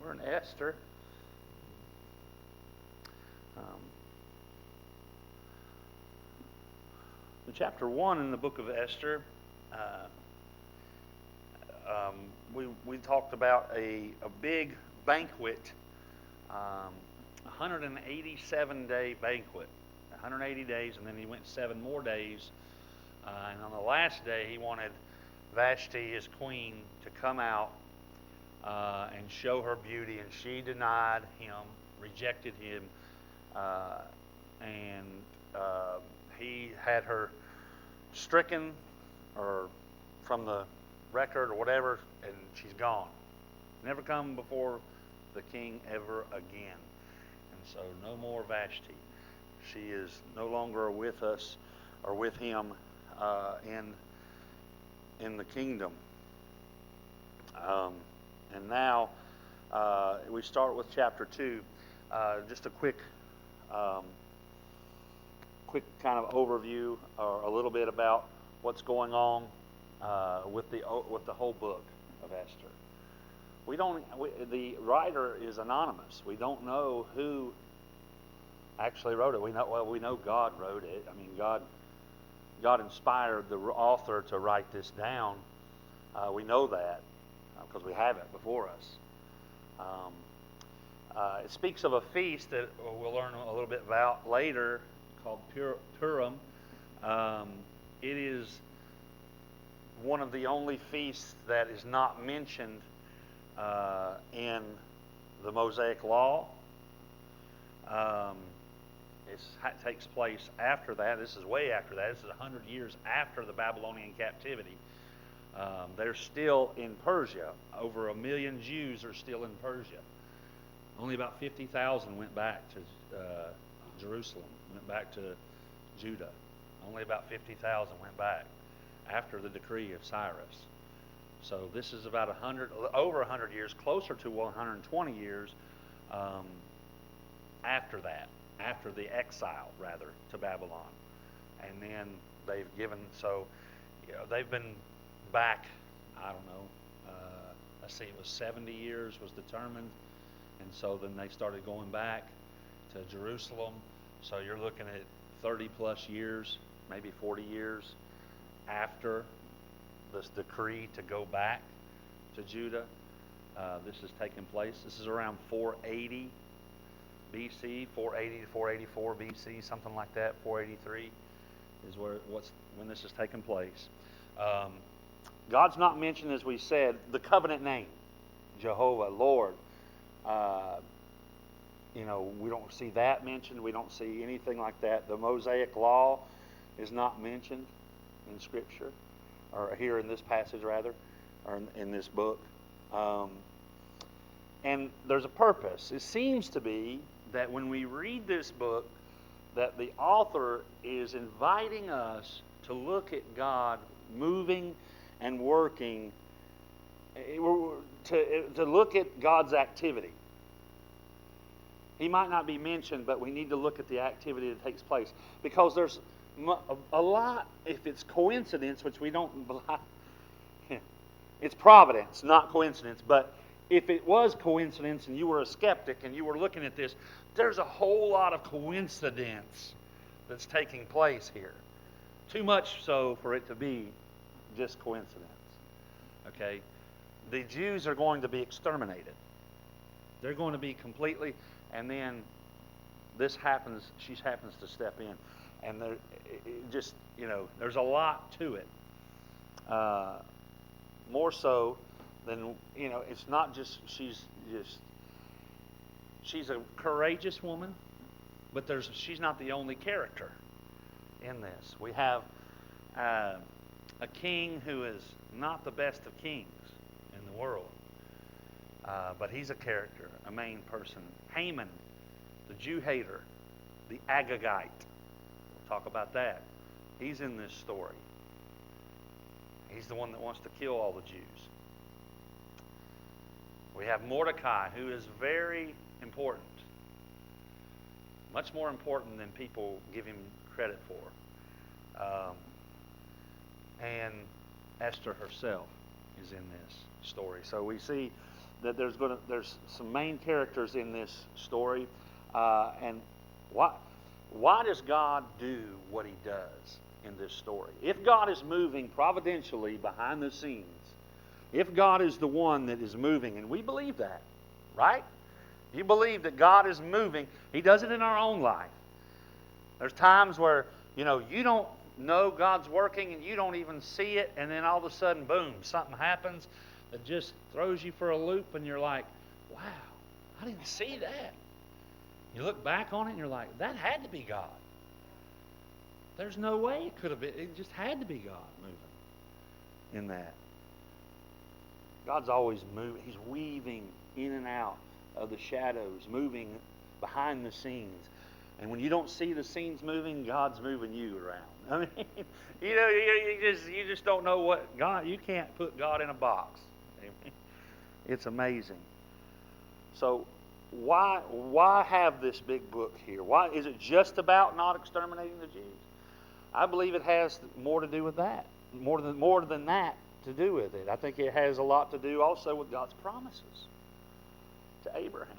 We're in Esther. Um, in chapter 1 in the book of Esther, uh, we talked about a big banquet, 187-day banquet, 180 days, and then he went 7 more days. And on the last day, he wanted Vashti, his queen, to come out and show her beauty, and she denied him, rejected him, and he had her stricken or from the record or whatever, and she's gone. Never come before the king ever again. And so no more Vashti. She is no longer with us or with him in the kingdom. And now we start with chapter 2. Just a quick kind of overview or a little bit about what's going on with the whole book of Esther. The writer is anonymous. We don't know who actually wrote it. We know God wrote it. I mean, God inspired the author to write this down. We know that because we have it before us. It speaks of a feast that we'll learn a little bit about later called Purim. It is one of the only feasts that is not mentioned in the Mosaic Law. It takes place after that. This is way after that. This is 100 years after the Babylonian captivity. They're still in Persia. Over 1 million Jews are still in Persia. Only about 50,000 went back to Jerusalem, went back to Judah. Only about 50,000 went back after the decree of Cyrus. So this is about over 100 years, closer to 120 years after that, after the exile, rather, to Babylon. And then they've been back, I don't know, let's see, it was 70 years was determined. And so then they started going back to Jerusalem. So you're looking at 30 plus years, maybe 40 years after this decree to go back to Judah. This has taken place. This is around 480 BC, 480 to 484 BC, something like that. 483 is when this has taken place. God's not mentioned, as we said, the covenant name, Jehovah, Lord. We don't see that mentioned. We don't see anything like that. The Mosaic Law is not mentioned in Scripture, or here in this passage, rather, or in this book. And there's a purpose. It seems to be that when we read this book, that the author is inviting us to look at God moving and working, to look at God's activity. He might not be mentioned, but we need to look at the activity that takes place. Because there's a lot, if it's coincidence, which we don't, it's providence, not coincidence. But if it was coincidence and you were a skeptic and you were looking at this, there's a whole lot of coincidence that's taking place here. Too much so for it to be just coincidence. Okay? The Jews are going to be exterminated. They're going to be completely, and then this happens, she happens to step in. And there's a lot to it. More so than, it's not just, she's a courageous woman, but she's not the only character in this. We have a king who is not the best of kings in the world, but he's a character, a main person. Haman, the Jew hater, the Agagite. We'll talk about that. He's in this story. He's the one that wants to kill all the Jews. We have Mordecai, who is very important. Much more important than people give him credit for. And Esther herself is in this story. So we see that there's some main characters in this story, and why does God do what He does in this story? If God is moving providentially behind the scenes, if God is the one that is moving, and we believe that, right? You believe that God is moving. He does it in our own life. There's times where, you don't know God's working and you don't even see it, and then all of a sudden, boom, something happens that just throws you for a loop, and you're like, wow, I didn't see that. You look back on it and you're like, that had to be God. There's no way it could have been. It just had to be God moving in that. God's always moving. He's weaving in and out of the shadows, moving behind the scenes. And when you don't see the scenes moving, God's moving you around. I mean, you just don't know what God. You can't put God in a box. It's amazing. So why have this big book here? Why is it just about not exterminating the Jews? I believe it has more to do with that. More than that to do with it. I think it has a lot to do also with God's promises to Abraham.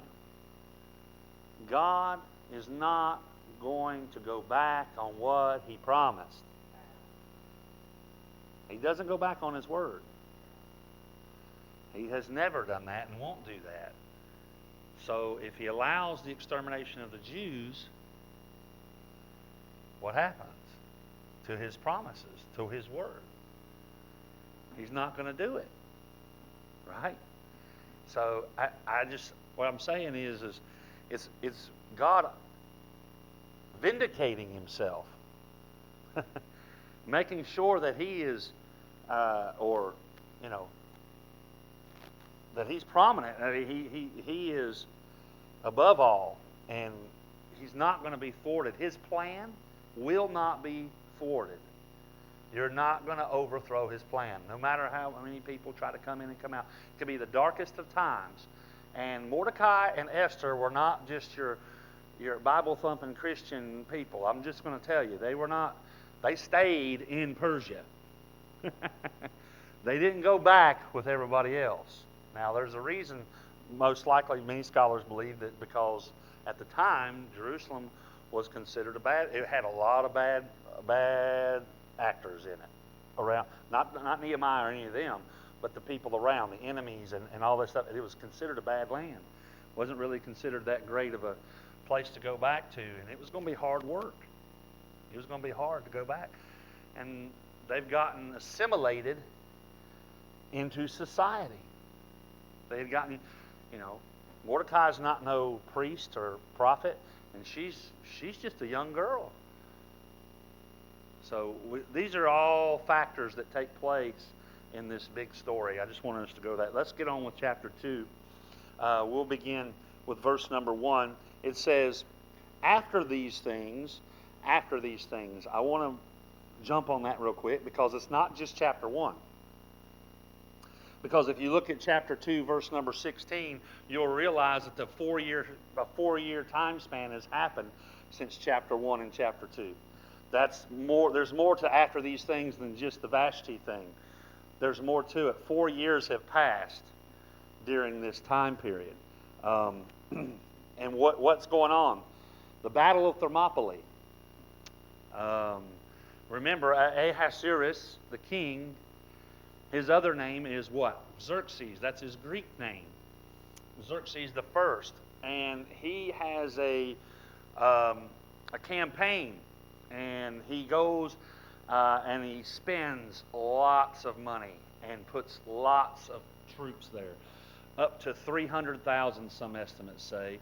God is not going to go back on what He promised. He doesn't go back on His word. He has never done that and won't do that. So if He allows the extermination of the Jews, what happens to His promises, to His word? He's not going to do it. Right? So what I'm saying is it's God vindicating Himself, making sure that He is, that He's prominent. He is above all, and He's not going to be thwarted. His plan will not be thwarted. You're not going to overthrow His plan, no matter how many people try to come in and come out. It could be the darkest of times. And Mordecai and Esther were not just your Bible-thumping Christian people. I'm just going to tell you, they were not. They stayed in Persia. They didn't go back with everybody else. Now, there's a reason, most likely, many scholars believe that because at the time, Jerusalem was considered it had a lot of bad actors in it around, not Nehemiah or any of them, but the people around, the enemies and all this stuff. It was considered a bad land. It wasn't really considered that great of a place to go back to, and it was going to be hard work. It was going to be hard to go back. And they've gotten assimilated into society. They had gotten, Mordecai's not no priest or prophet, and she's just a young girl. So these are all factors that take place in this big story. I just wanted us to go that. Let's get on with chapter 2. We'll begin with verse number 1. It says, after these things, I want to jump on that real quick because it's not just chapter 1. Because if you look at chapter 2, verse number 16, you'll realize that a 4-year time span has happened since chapter 1 and chapter 2. There's more to after these things than just the Vashti thing. There's more to it. 4 years have passed during this time period. And what's going on? The Battle of Thermopylae. Remember, Ahasuerus, the king, his other name is what? Xerxes. That's his Greek name. Xerxes the first. And he has a campaign. And he goes and he spends lots of money and puts lots of troops there. Up to 300,000, some estimates say.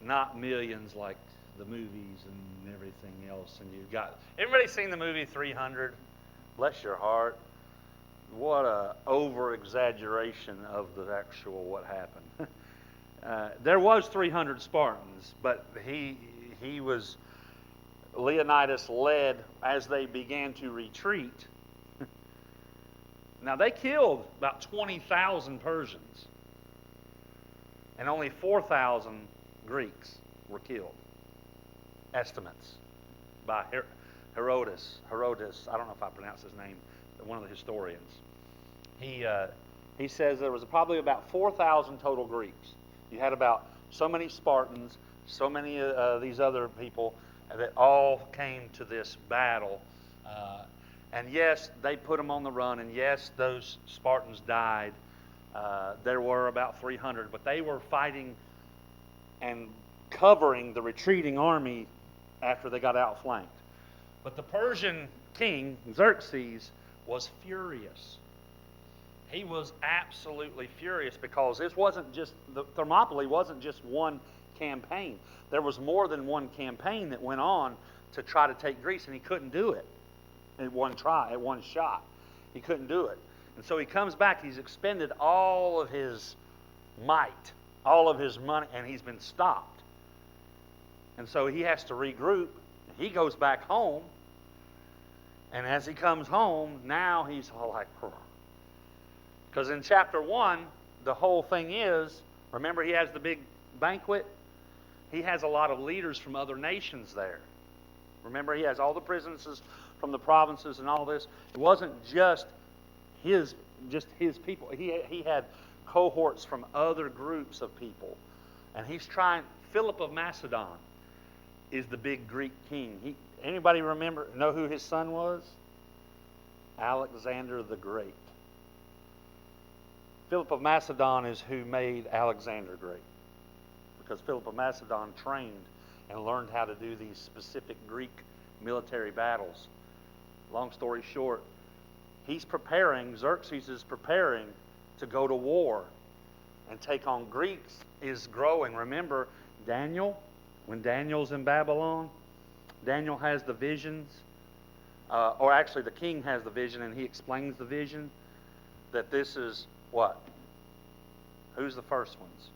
Not millions like the movies and everything else. And you've got... Everybody seen the movie 300? Bless your heart. What a over-exaggeration of the actual what happened. There was 300 Spartans, but he was... Leonidas led as they began to retreat. Now, they killed about 20,000 Persians, and only 4,000 Greeks were killed. Estimates by Herodotus. I don't know if I pronounce his name, but one of the historians. He he says there was probably about 4,000 total Greeks. You had about so many Spartans, so many these other people that all came to this battle. And yes, they put them on the run, and yes, those Spartans died. There were about 300, but they were fighting and covering the retreating army after they got outflanked. But the Persian king, Xerxes, was furious. He was absolutely furious because this wasn't just, the Thermopylae wasn't just one campaign. There was more than one campaign that went on to try to take Greece, and he couldn't do it at one try, at one shot. He couldn't do it. And so he comes back, he's expended all of his might, all of his money, and he's been stopped. And so he has to regroup. He goes back home, and as he comes home, now he's all like, because in chapter 1, the whole thing is, remember he has the big banquet? He has a lot of leaders from other nations there. Remember, he has all the princes from the provinces and all this. It wasn't just his people. He had cohorts from other groups of people. And he's trying, Philip of Macedon is the big Greek king. Anybody know who his son was? Alexander the Great. Philip of Macedon is who made Alexander great. Because Philip of Macedon trained and learned how to do these specific Greek military battles. Long story short, Xerxes is preparing to go to war and take on Greeks is growing. Remember Daniel? When Daniel's in Babylon, Daniel has the visions, or actually the king has the vision, and he explains the vision that this is what? Who's the first ones?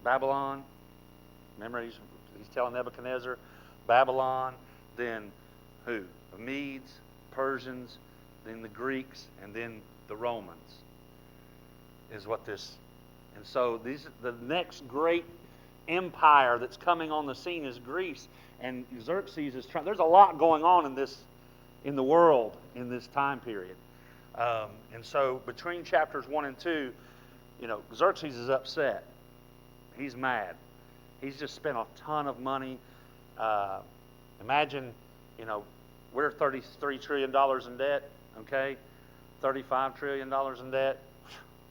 Babylon. Remember, he's telling Nebuchadnezzar, Babylon, then who? The Medes, Persians, then the Greeks, and then the Romans is what this. And so the next great empire that's coming on the scene is Greece, and Xerxes is trying. There's a lot going on in the world in this time period, and so between chapters 1 and 2, Xerxes is upset. He's mad. He's just spent a ton of money. Imagine, we're $33 trillion in debt. Okay, $35 trillion in debt.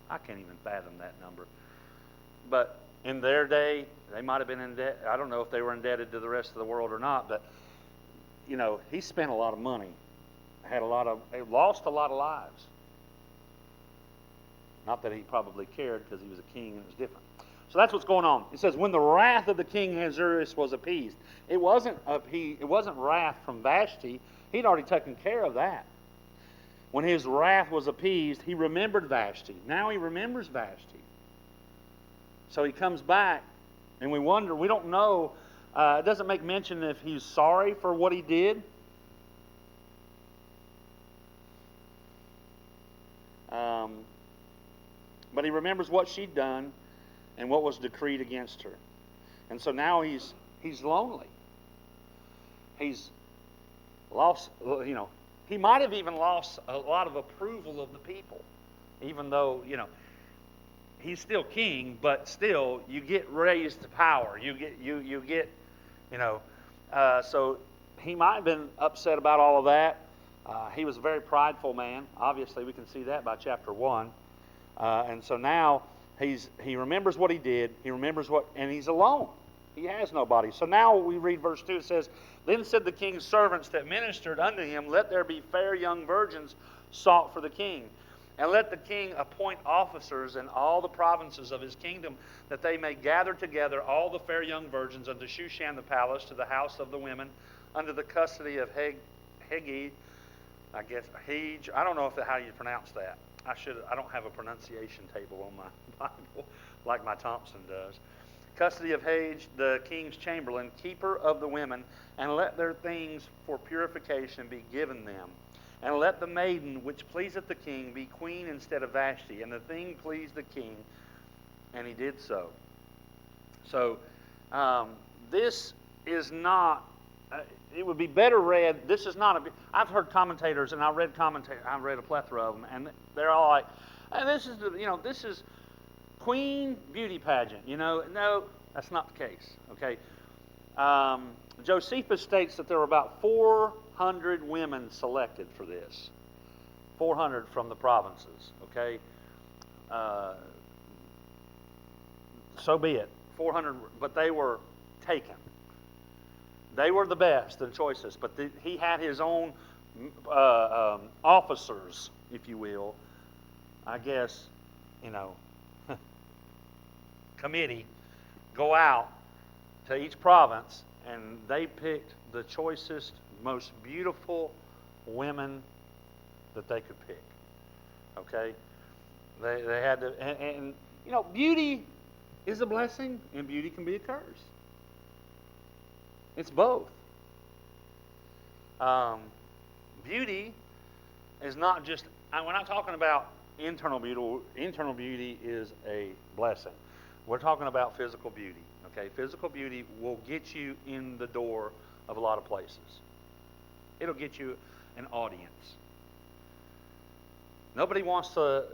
I can't even fathom that number. But in their day, they might have been in debt. I don't know if they were indebted to the rest of the world or not, but he spent a lot of money, lost a lot of lives. Not that he probably cared, because he was a king and it was different. So that's what's going on. It says, when the wrath of the king Ahasuerus was appeased. It wasn't wrath from Vashti. He'd already taken care of that. When his wrath was appeased, he remembered Vashti. Now he remembers Vashti. So he comes back, and we wonder, we don't know, it doesn't make mention if he's sorry for what he did. But he remembers what she'd done and what was decreed against her. And so now he's lonely. He's lost, he might have even lost a lot of approval of the people, even though, he's still king, but still you get raised to power. You get, so he might have been upset about all of that. He was a very prideful man. Obviously, we can see that by chapter 1. And so now he remembers what he did. He remembers and he's alone. He has nobody. So now we read verse 2. It says, then said the king's servants that ministered unto him, let there be fair young virgins sought for the king. And let the king appoint officers in all the provinces of his kingdom, that they may gather together all the fair young virgins unto Shushan the palace, to the house of the women, under the custody of Hege, Hege. I don't know how you pronounce that. I don't have a pronunciation table on my Bible like my Thompson does. Custody of Hege, the king's chamberlain, keeper of the women, and let their things for purification be given them. And let the maiden which pleaseth the king be queen instead of Vashti. And the thing pleased the king, and he did so. So this is not. It would be better read. This is not I've heard commentators, and I read a plethora of them, and they're all like, And this is Queen Beauty Pageant. No, that's not the case. Okay. Josephus states that there were about 400 women selected for this. 400 from the provinces. Okay. So be it. 400, but they were taken. They were the best and choicest, but he had his own officers, if you will, I guess, committee, go out to each province, and they picked the choicest, most beautiful women that they could pick. Okay? They had to, and beauty is a blessing, and beauty can be a curse. It's both. Beauty is not just, we're not talking about internal beauty. Internal beauty is a blessing. We're talking about physical beauty. Okay, physical beauty will get you in the door of a lot of places. It'll get you an audience. Nobody wants to,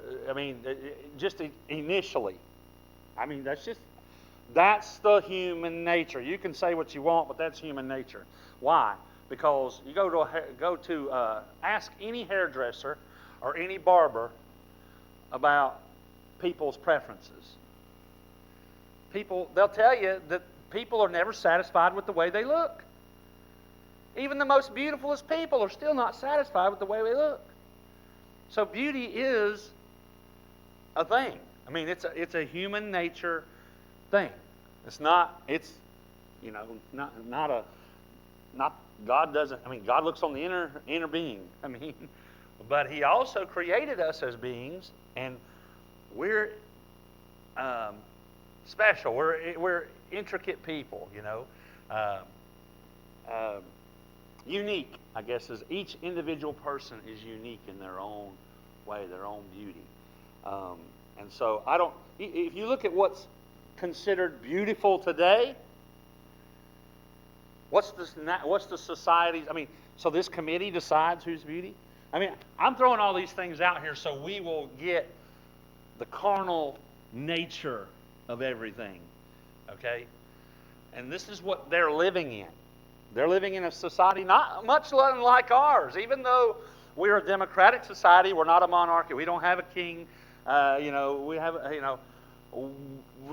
just initially. That's the human nature. You can say what you want, but that's human nature. Why? Because you go to ask any hairdresser or any barber about people's preferences. They'll tell you that people are never satisfied with the way they look. Even the most beautifulest people are still not satisfied with the way they look. So beauty is a thing. It's a human nature thing. It's not God doesn't, God looks on the inner being. But He also created us as beings, and we're special. We're intricate people, unique, I guess, is each individual person is unique in their own way, their own beauty. And so if you look at what's considered beautiful today, what's the society's, so this committee decides who's beauty? I'm throwing all these things out here so we will get the carnal nature of everything, okay? And this is what they're living in. They're living in a society not much like ours. Even though we're a democratic society, we're not a monarchy. We don't have a king. We have,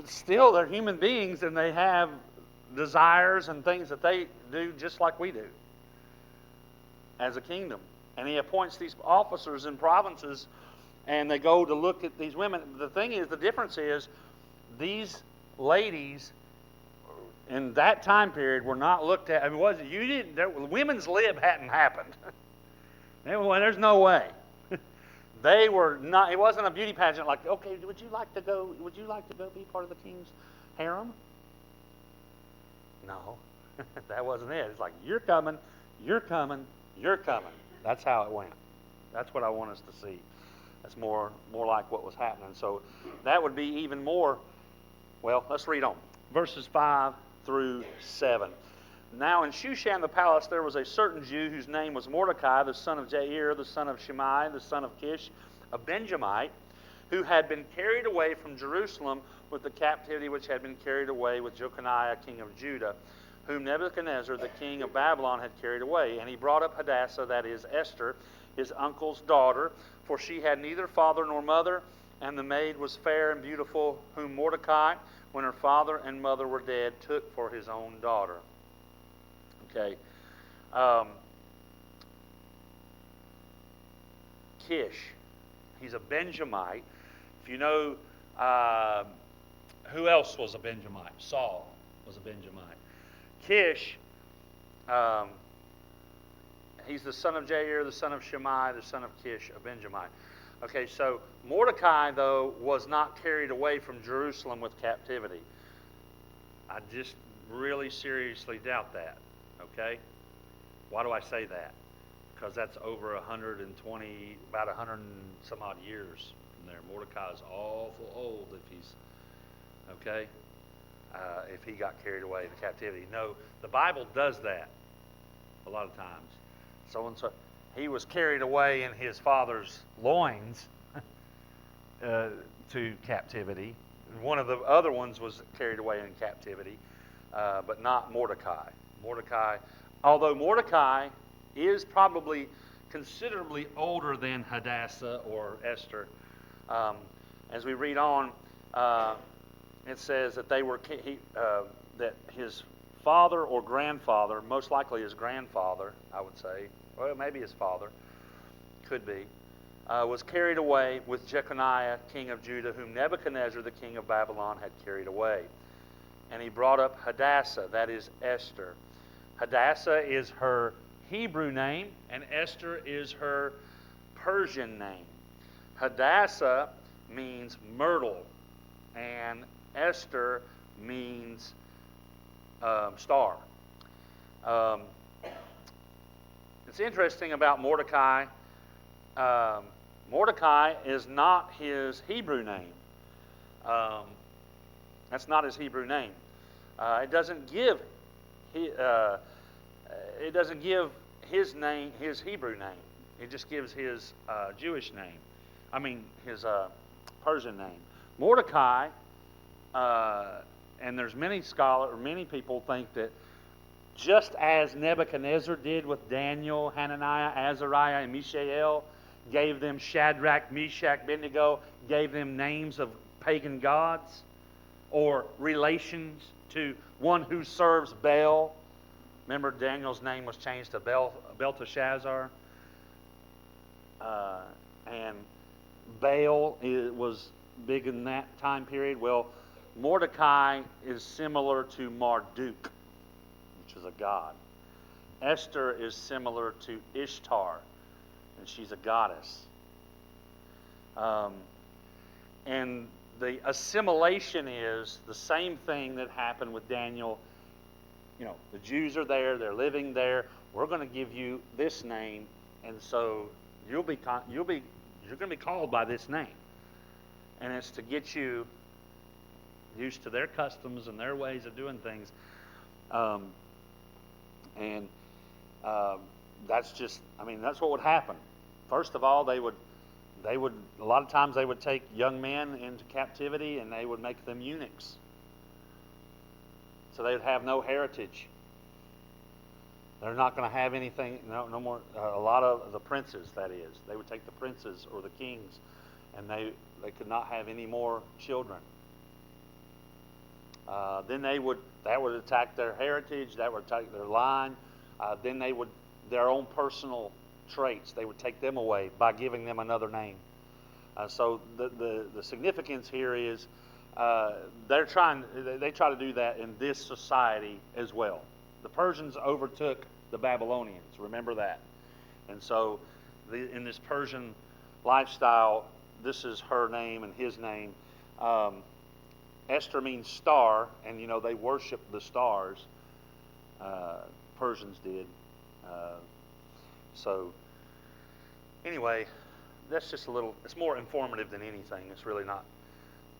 still they're human beings, and they have desires and things that they do just like we do as a kingdom. And He appoints these officers in provinces, and they go to look at these women. The thing is, the difference is, these ladies in that time period were not looked at. Women's lib hadn't happened. There's no way. They were not. It wasn't a beauty pageant like, okay, would you like to go be part of the king's harem? No, that wasn't it. It's like, you're coming, you're coming, you're coming. That's how it went. That's what I want us to see. That's more like what was happening. So that would be even more. Well, let's read on. Verses 5 through 7. Now in Shushan the palace there was a certain Jew whose name was Mordecai, the son of Jair, the son of Shimei, the son of Kish, a Benjamite, who had been carried away from Jerusalem with the captivity which had been carried away with Jeconiah, king of Judah, whom Nebuchadnezzar, the king of Babylon, had carried away. And he brought up Hadassah, that is Esther, his uncle's daughter, for she had neither father nor mother, and the maid was fair and beautiful, whom Mordecai, when her father and mother were dead, took for his own daughter. Okay. Kish, he's a Benjamite. If you know, who else was a Benjamite? Saul was a Benjamite. Kish, he's the son of Jair, the son of Shimei, the son of Kish, a Benjamite. Okay, so Mordecai, though, was not carried away from Jerusalem with captivity. I just really seriously doubt that. Okay? Why do I say that? Because that's over 120, about 100 and some odd years from there. Mordecai's awful old if he's, okay? If he got carried away to captivity. No, the Bible does that a lot of times. So he was carried away in his father's loins, to captivity. One of the other ones was carried away in captivity, but not Mordecai. Mordecai, although Mordecai is probably considerably older than Hadassah or Esther. As we read on, it says that that his father or grandfather, most likely his grandfather, I would say, well, maybe his father, could be, was carried away with Jeconiah, king of Judah, whom Nebuchadnezzar, the king of Babylon, had carried away. And he brought up Hadassah, that is Esther. Hadassah is her Hebrew name, and Esther is her Persian name. Hadassah means myrtle, and Esther means star. It's interesting about Mordecai. Mordecai is not his Hebrew name. That's not his Hebrew name. It doesn't give his name, his Hebrew name. It just gives his Jewish name. I mean, his Persian name. Mordecai, and there's many people think that just as Nebuchadnezzar did with Daniel, Hananiah, Azariah, and Mishael, gave them Shadrach, Meshach, Abednego, gave them names of pagan gods or relations to one who serves Baal. Remember, Daniel's name was changed to Belteshazzar. And Baal was big in that time period. Well, Mordecai is similar to Marduk, which is a god. Esther is similar to Ishtar, and she's a goddess. And the assimilation is the same thing that happened with Daniel. You know, the Jews are there, they're living there. We're going to give you this name, and so you're going to be called by this name. And it's to get you used to their customs and their ways of doing things. That's what would happen. First of all, they would a lot of times they would take young men into captivity and they would make them eunuchs. So they would have no heritage. They're not going to have anything, no more. A lot of the princes, that is, they would take the princes or the kings, and they could not have any more children. Then that would attack their heritage, that would attack their line. Then their own personal traits, they would take them away by giving them another name. So the significance here is they try to do that in this society as well. The Persians overtook the Babylonians. Remember that. And so in this Persian lifestyle, this is her name and his name. Esther means star, and they worship the stars. Persians did. So anyway, that's just it's more informative than anything. It's really not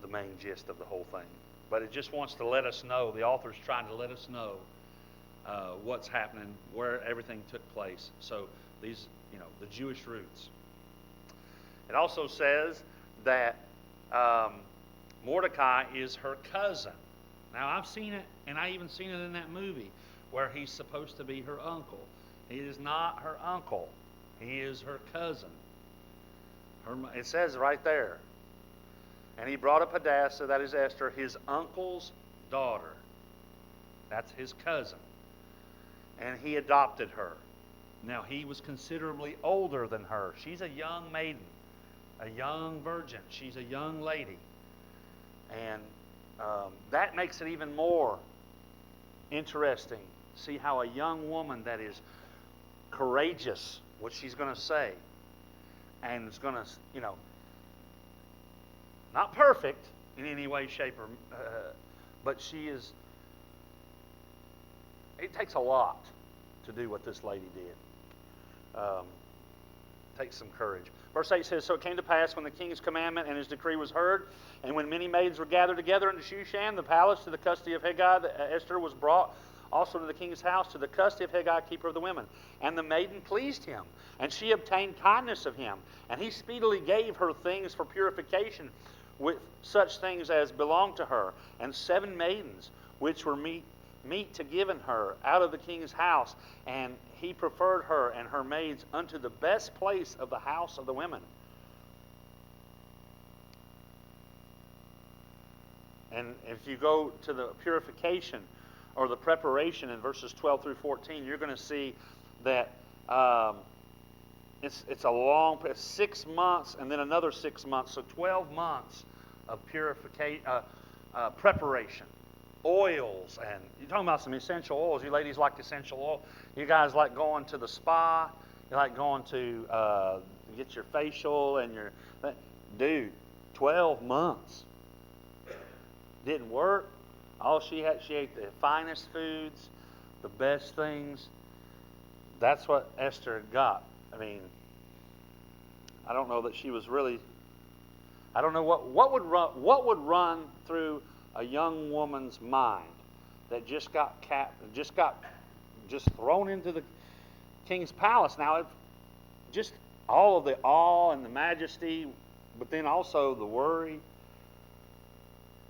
the main gist of the whole thing. But it just wants to let us know, the author's trying to let us know what's happening, where everything took place. So these, the Jewish roots. It also says that Mordecai is her cousin. Now, I've seen it, and I even seen it in that movie where he's supposed to be her uncle. He is not her uncle. He is her cousin. It says right there. And he brought up Hadassah, that is Esther, his uncle's daughter. That's his cousin. And he adopted her. Now, he was considerably older than her. She's a young maiden, a young virgin. She's a young lady. And that makes it even more interesting. See how a young woman that is courageous, what she's going to say, and is going to, not perfect in any way, shape, or but she is. It takes a lot to do what this lady did. Takes some courage. Verse 8 says, "So it came to pass when the king's commandment and his decree was heard, and when many maidens were gathered together unto Shushan, the palace, to the custody of Hegai, that Esther was brought also to the king's house, to the custody of Hegai, keeper of the women. And the maiden pleased him, and she obtained kindness of him. And he speedily gave her things for purification, with such things as belonged to her, and 7 maidens, which were meet to given her out of the king's house. And he preferred her and her maids unto the best place of the house of the women. And if you go to the purification or the preparation in verses 12 through 14, you're going to see that it's a long 6 months and then another 6 months, so 12 months of purification, preparation, oils, and you're talking about some essential oils. You ladies like essential oil. You guys like going to the spa. You like going to get your facial and your dude. 12 months. Didn't work. All she ate the finest foods, the best things. That's what Esther got. I mean, I don't know that she was really. I don't know what would run through a young woman's mind that just got thrown into the king's palace. Now, just all of the awe and the majesty, but then also the worry.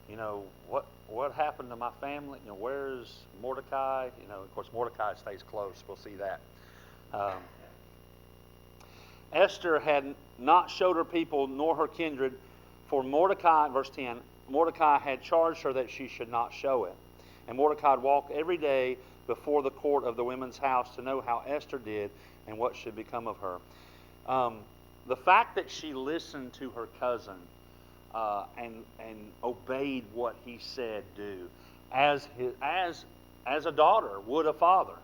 You know, what happened to my family? You know, where's Mordecai? You know, of course, Mordecai stays close. We'll see that. Esther had not showed her people nor her kindred, for Mordecai, verse 10, Mordecai had charged her that she should not show it. And Mordecai walked every day before the court of the women's house to know how Esther did and what should become of her. The fact that she listened to her cousin and obeyed what he said do, as a daughter would a father.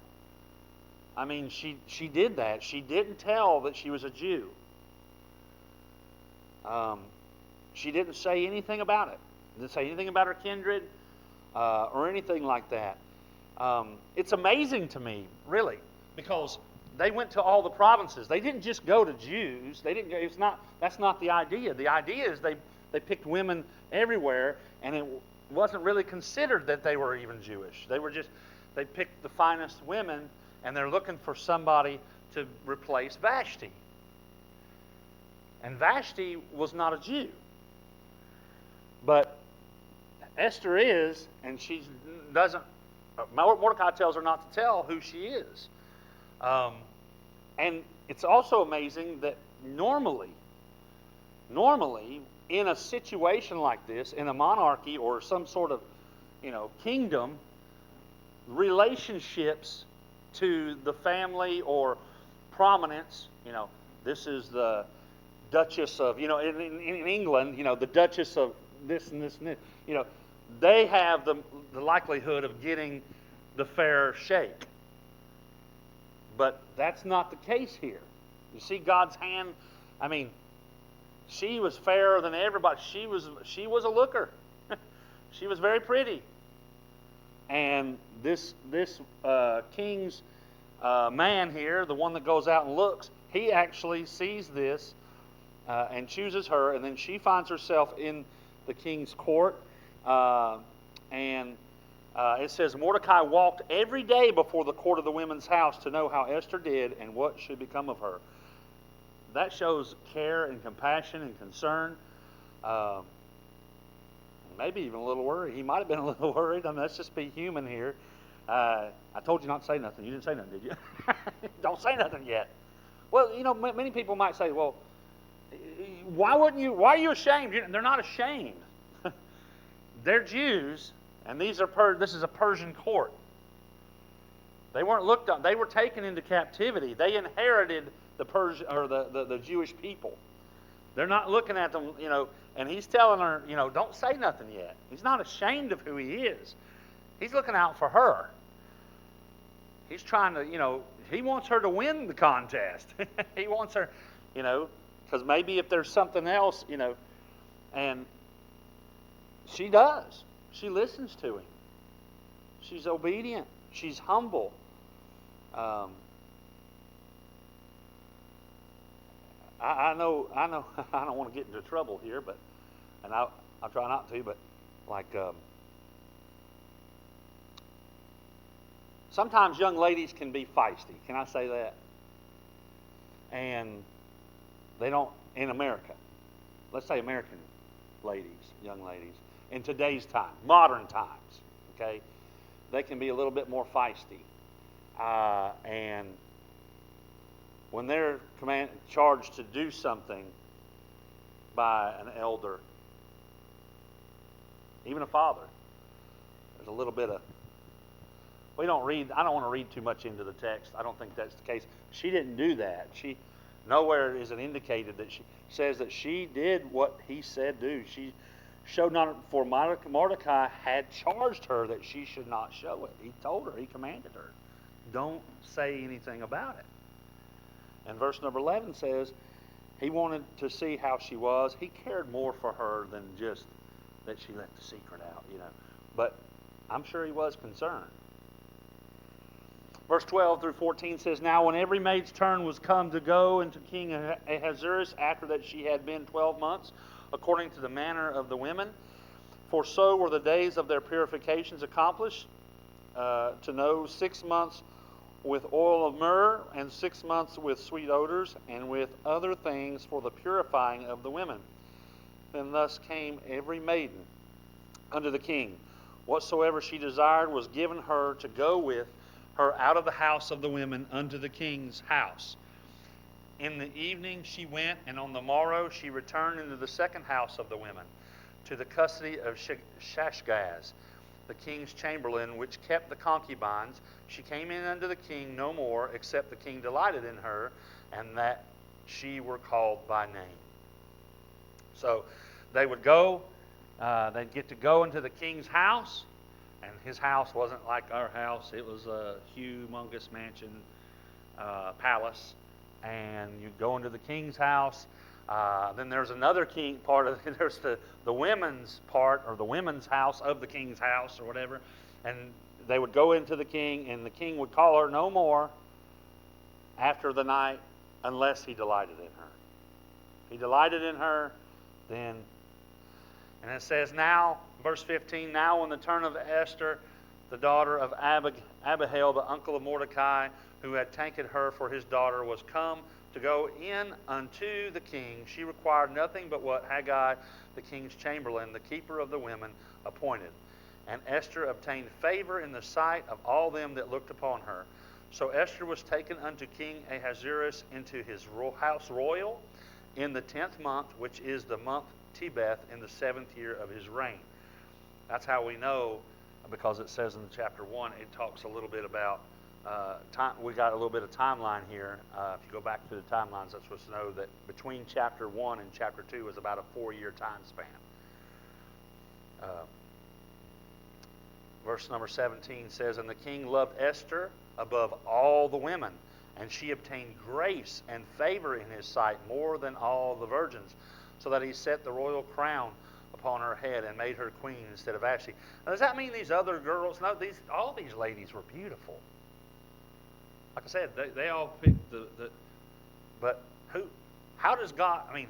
I mean, she did that. She didn't tell that she was a Jew. She didn't say anything about it. Didn't say anything about her kindred or anything like that. It's amazing to me, really, because they went to all the provinces. They didn't just go to Jews. They didn't go. That's not the idea. The idea is they picked women everywhere, and it wasn't really considered that they were even Jewish. They picked the finest women, and they're looking for somebody to replace Vashti. And Vashti was not a Jew. But Esther is, and she doesn't. Mordecai tells her not to tell who she is. And it's also amazing that normally, in a situation like this, in a monarchy or some sort of, kingdom, relationships to the family or prominence, this is the Duchess of, in England, the Duchess of this and this and this, they have the likelihood of getting the fair shake. But that's not the case here. You see God's hand. I mean, she was fairer than everybody. She was a looker. She was very pretty. And this king's man here, the one that goes out and looks, he actually sees this and chooses her, and then she finds herself in the king's court. It says, Mordecai walked every day before the court of the women's house to know how Esther did and what should become of her. That shows care and compassion and concern. Maybe even a little worry. He might have been a little worried. I mean, let's just be human here. I told you not to say nothing. You didn't say nothing, did you? Don't say nothing yet. Well, many people might say, well, why are you ashamed? They're not ashamed. They're Jews, and this is a Persian court. They weren't looked on. They were taken into captivity. They inherited the Persian or the Jewish people. They're not looking at them, and he's telling her, don't say nothing yet. He's not ashamed of who he is. He's looking out for her. He's trying to, he wants her to win the contest. He wants her, because maybe if there's something else, and she does. She listens to him. She's obedient. She's humble. I know. I don't want to get into trouble here, and I'll try not to. But like, sometimes young ladies can be feisty. Can I say that? And they don't, in America, let's say American ladies, young ladies, in today's time, modern times, okay, they can be a little bit more feisty. And when they're charged to do something by an elder, even a father, there's a little bit of, I don't want to read too much into the text. I don't think that's the case. She didn't do that. Nowhere is it indicated that she says that she did what he said do. She showed not, for Mordecai had charged her that she should not show it. He told her, he commanded her, don't say anything about it. And verse number 11 says, he wanted to see how she was. He cared more for her than just that she let the secret out, But I'm sure he was concerned. Verse 12 through 14 says, now when every maid's turn was come to go into King Ahasuerus, after that she had been 12 months, according to the manner of the women, for so were the days of their purifications accomplished, to know 6 months with oil of myrrh, and 6 months with sweet odors, and with other things for the purifying of the women. Then thus came every maiden unto the king. Whatsoever she desired was given her to go with her out of the house of the women unto the king's house. In the evening she went, and on the morrow she returned into the second house of the women, to the custody of Shashgaz, the king's chamberlain, which kept the concubines. She came in unto the king no more, except the king delighted in her, and that she were called by name. So they would go, they'd get to go into the king's house, and his house wasn't like our house. It was a humongous mansion, palace, and you'd go into the king's house. Then there's another king part of it. There's the women's part, or the women's house of the king's house, or whatever. And they would go into the king, and the king would call her no more after the night unless he delighted in her. If he delighted in her, then, and it says now, verse 15, now when the turn of Esther, the daughter of Abihail, the uncle of Mordecai, who had taken her for his daughter, was come to go in unto the king, she required nothing but what Haggai, the king's chamberlain, the keeper of the women, appointed. And Esther obtained favor in the sight of all them that looked upon her. So Esther was taken unto King Ahasuerus into his house royal in the 10th month, which is the month Tebeth, in the 7th year of his reign. That's how we know, because it says in chapter 1, it talks a little bit about time. We got a little bit of timeline here. If you go back to the timelines, that's supposed to know that between chapter 1 and chapter 2 is about a 4-year time span. Verse number 17 says, and the king loved Esther above all the women, and she obtained grace and favor in his sight more than all the virgins, so that he set the royal crown upon her head and made her queen instead of Vashti. Now, does that mean these other girls? No, all these ladies were beautiful. Like I said, they all picked but who? How does God? I mean,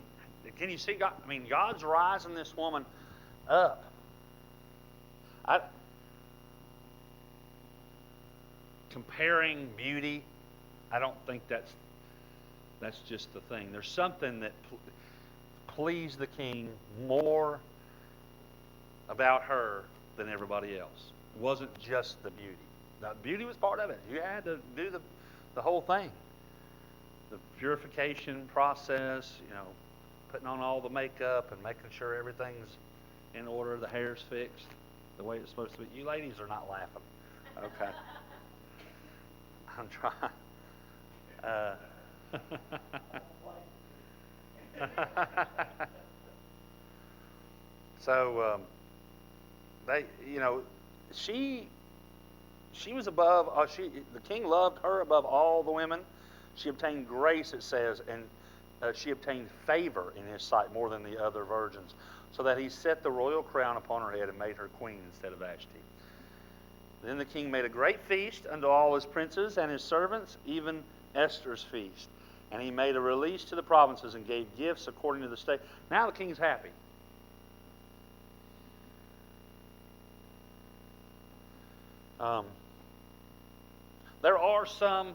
can you see God? I mean, God's rising this woman up. Comparing beauty, I don't think that's just the thing. There's something that pleased the king more about her than everybody else. It wasn't just the beauty. The beauty was part of it. You had to do the whole thing. The purification process, putting on all the makeup and making sure everything's in order, the hair's fixed the way it's supposed to be. You ladies are not laughing. Okay. I'm trying. So she was above. The king loved her above all the women. She obtained grace, it says, and she obtained favor in his sight more than the other virgins, so that he set the royal crown upon her head and made her queen instead of Vashti. Then the king made a great feast unto all his princes and his servants, even Esther's feast. And he made a release to the provinces and gave gifts according to the state. Now the king's happy. there are some,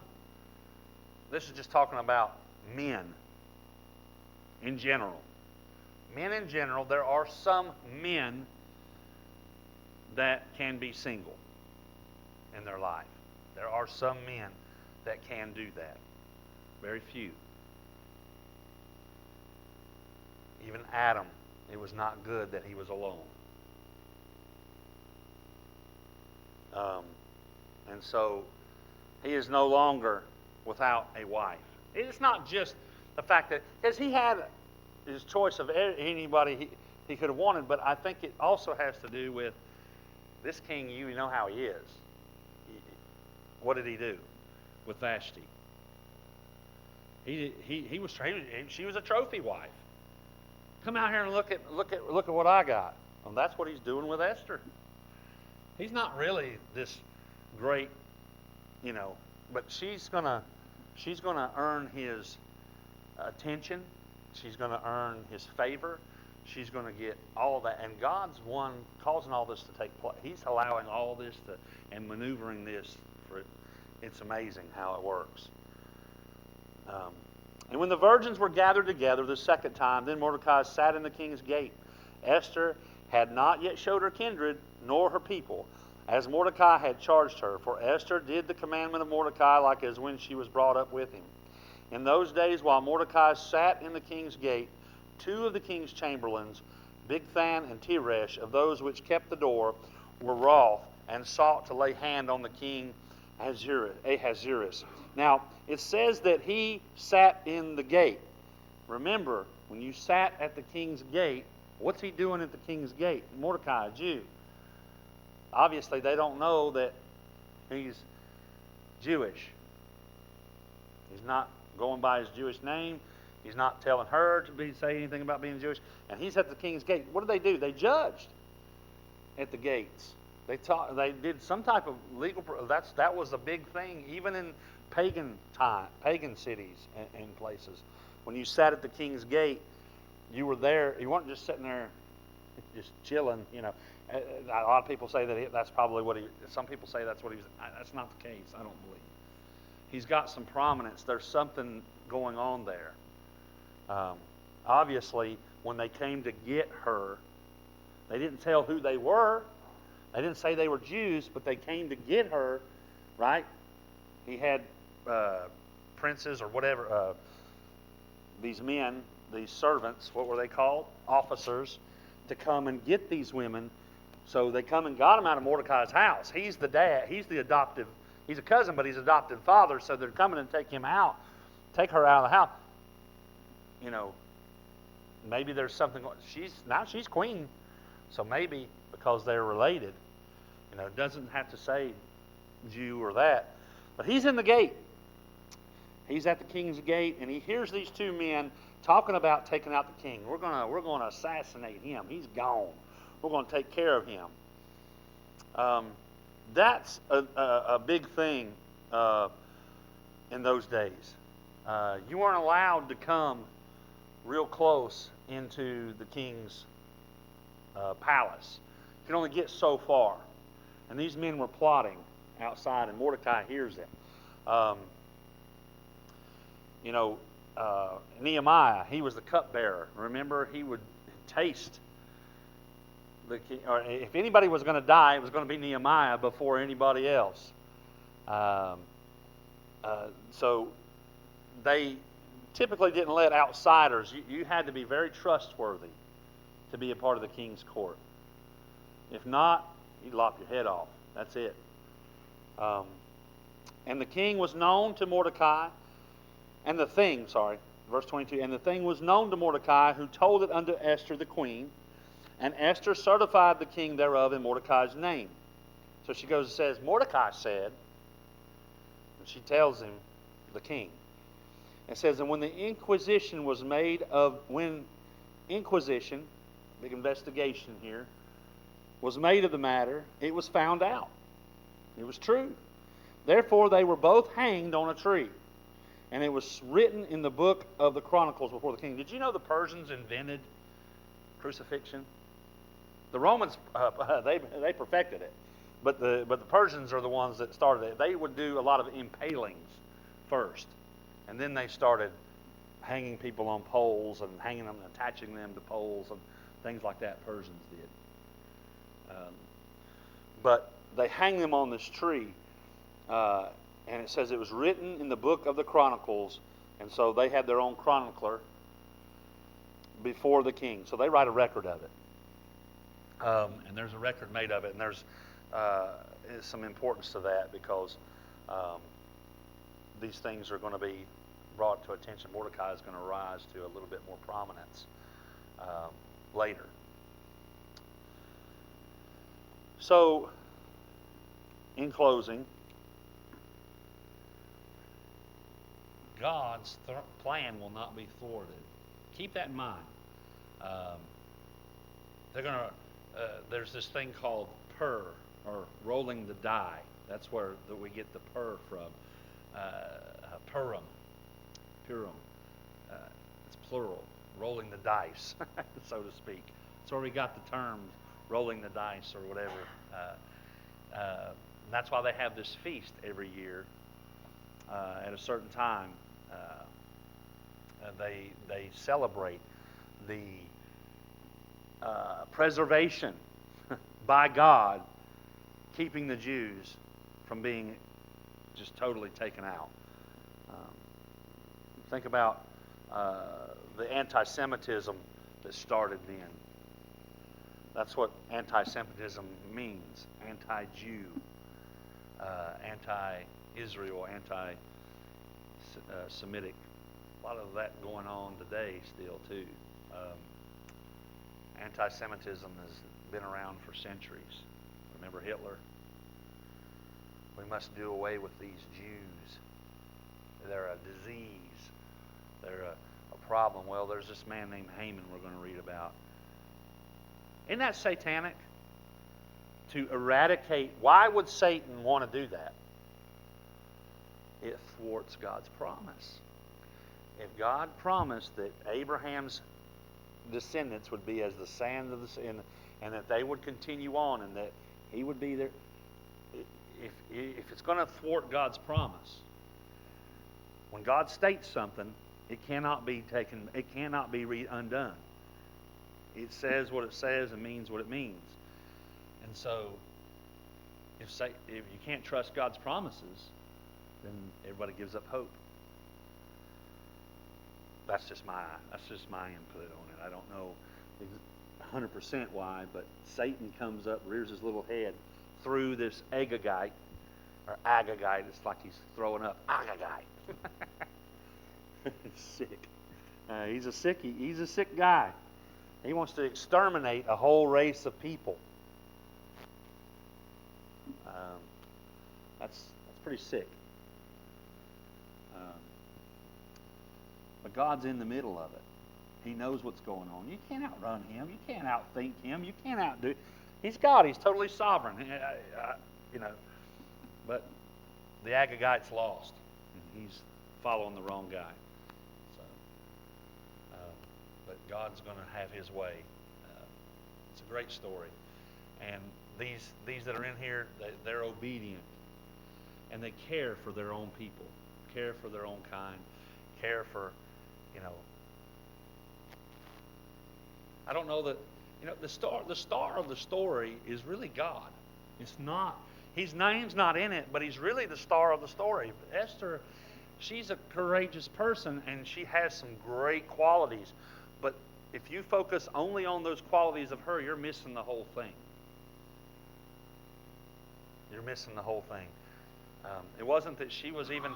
this is just talking about men in general. Men in general, there are some men that can be single in their life. There are some men that can do that. Very few. Even Adam, it was not good that he was alone. And so he is no longer without a wife. It's not just the fact that, because he had his choice of anybody he could have wanted, but I think it also has to do with this king. You know how he is. What did he do with Vashti? She was a trophy wife. Come out here and look at what I got. Well, that's what he's doing with Esther. He's not really this great, but she's gonna earn his attention. She's gonna earn his favor. She's gonna get all that, and God's one causing all this to take place. He's allowing all this and maneuvering this for it. It's amazing how it works. And when the virgins were gathered together the second time, then Mordecai sat in the king's gate. Esther had not yet showed her kindred, nor her people, as Mordecai had charged her. For Esther did the commandment of Mordecai like as when she was brought up with him. In those days, while Mordecai sat in the king's gate, two of the king's chamberlains, Bigthan and Teresh, of those which kept the door, were wroth and sought to lay hand on the king Ahasuerus. Now, it says that he sat in the gate. Remember, when you sat at the king's gate, what's he doing at the king's gate? Mordecai, a Jew. Obviously, they don't know that he's Jewish. He's not going by his Jewish name. He's not telling her to say anything about being Jewish. And he's at the king's gate. What did they do? They judged at the gates. They did some type of legal. That was a big thing, even in pagan cities and places. When you sat at the king's gate, you were there. You weren't just sitting there, just chilling. A lot of people say that's probably what he. Some people say that's what he was. That's not the case. I don't believe. He's got some prominence. There's something going on there. Obviously, when they came to get her, they didn't tell who they were. They didn't say they were Jews, but they came to get her, right? He had princes or whatever, these men, these servants, what were they called? Officers, to come and get these women. So they come and got them out of Mordecai's house. He's the dad. He's the adoptive. He's a cousin, but he's adopted father. So they're coming and take her out of the house. Maybe there's something. She's queen, so maybe because they're related. It doesn't have to say Jew or that. But he's in the gate. He's at the king's gate, and he hears these two men talking about taking out the king. We're gonna assassinate him. He's gone. We're going to take care of him. That's a big thing in those days. You weren't allowed to come real close into the king's palace. You could only get so far. And these men were plotting outside, and Mordecai hears it. Nehemiah, he was the cupbearer. Remember, he would taste the king, or if anybody was going to die, it was going to be Nehemiah before anybody else. So they typically didn't let outsiders. You had to be very trustworthy to be a part of the king's court. If not, he'd lop your head off. That's it. And the king was known to Mordecai, verse 22, and the thing was known to Mordecai, who told it unto Esther the queen, and Esther certified the king thereof in Mordecai's name. So she goes and says, Mordecai said, and she tells him, the king. It says, and when the inquisition was made big investigation here, was made of the matter, it was found out. It was true. Therefore they were both hanged on a tree. And it was written in the book of the Chronicles before the king. Did you know the Persians invented crucifixion? The Romans, they perfected it. but the Persians are the ones that started it. They would do a lot of impalings first, and then they started hanging people on poles and hanging them, attaching them to poles and things like that. Persians did, but they hang them on this tree, and it says it was written in the book of the Chronicles, and so they had their own chronicler before the king. So they write a record of it. And there's a record made of it, and there's some importance to that because these things are going to be brought to attention. Mordecai is going to rise to a little bit more prominence later. So, in closing, God's plan will not be thwarted. Keep that in mind. There's this thing called pur, or rolling the die. That's where we get the pur from. Purim. It's plural. Rolling the dice, so to speak. That's where we got the term rolling the dice or whatever. And that's why they have this feast every year at a certain time. They celebrate the preservation by God, keeping the Jews from being just totally taken out. Think about the anti-Semitism that started then. That's what anti-Semitism means: anti-Jew, anti-Israel, anti-Semitic. A lot of that going on today still too. Anti-Semitism has been around for centuries. Remember Hitler? We must do away with these Jews. They're a disease. They're a problem. Well, there's this man named Haman we're going to read about. Isn't that satanic? To eradicate. Why would Satan want to do that? It thwarts God's promise. If God promised that Abraham's descendants would be as the sand of the sea, and that they would continue on, and that he would be there, if it's going to thwart God's promise, when God states something, it cannot be taken. It cannot be undone. It says what it says and means what it means. And so, if you can't trust God's promises, then everybody gives up hope. That's just my input on it. I don't know 100% why, but Satan comes up, rears his little head through this Agagite, or Agagite. It's like he's throwing up. Agagite. It's sick. He's a sick guy. He wants to exterminate a whole race of people. That's pretty sick. But God's in the middle of it. He knows what's going on. You can't outrun Him. You can't outthink Him. You can't outdo. He's God. He's totally sovereign. But the Agagite's lost. He's following the wrong guy. So, but God's going to have His way. It's a great story. And these that are in here, they're obedient, and they care for their own people, care for their own kind, care for, I don't know that, the star of the story is really God. It's not, His name's not in it, but He's really the star of the story. Esther, she's a courageous person, and she has some great qualities. But if you focus only on those qualities of her, you're missing the whole thing. You're missing the whole thing. It wasn't that she was even,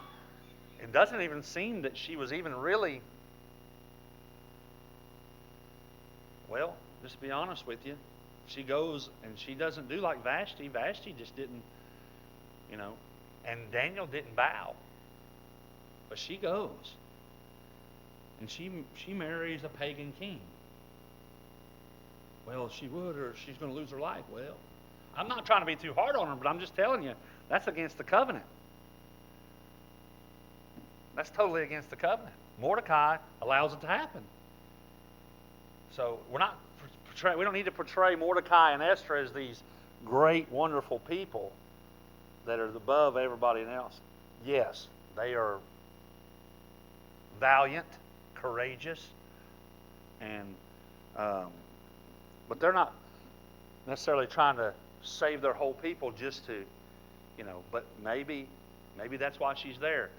it doesn't even seem that she was even really, well, just to be honest with you, she goes and she doesn't do like Vashti. Vashti just didn't, and Daniel didn't bow. But she goes. And she marries a pagan king. Well, she would, or she's going to lose her life. Well, I'm not trying to be too hard on her, but I'm just telling you, that's against the covenant. That's totally against the covenant. Mordecai allows it to happen. So we don't need to portray Mordecai and Esther as these great, wonderful people that are above everybody else. Yes, they are valiant, courageous, and but they're not necessarily trying to save their whole people just to, But maybe that's why she's there.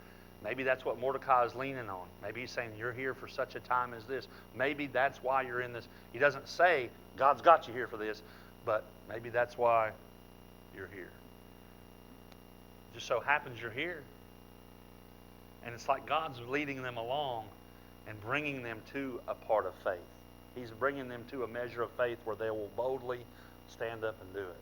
Maybe that's what Mordecai is leaning on. Maybe he's saying, you're here for such a time as this. Maybe that's why you're in this. He doesn't say, God's got you here for this, but maybe that's why you're here. Just so happens you're here. And it's like God's leading them along and bringing them to a part of faith. He's bringing them to a measure of faith where they will boldly stand up and do it.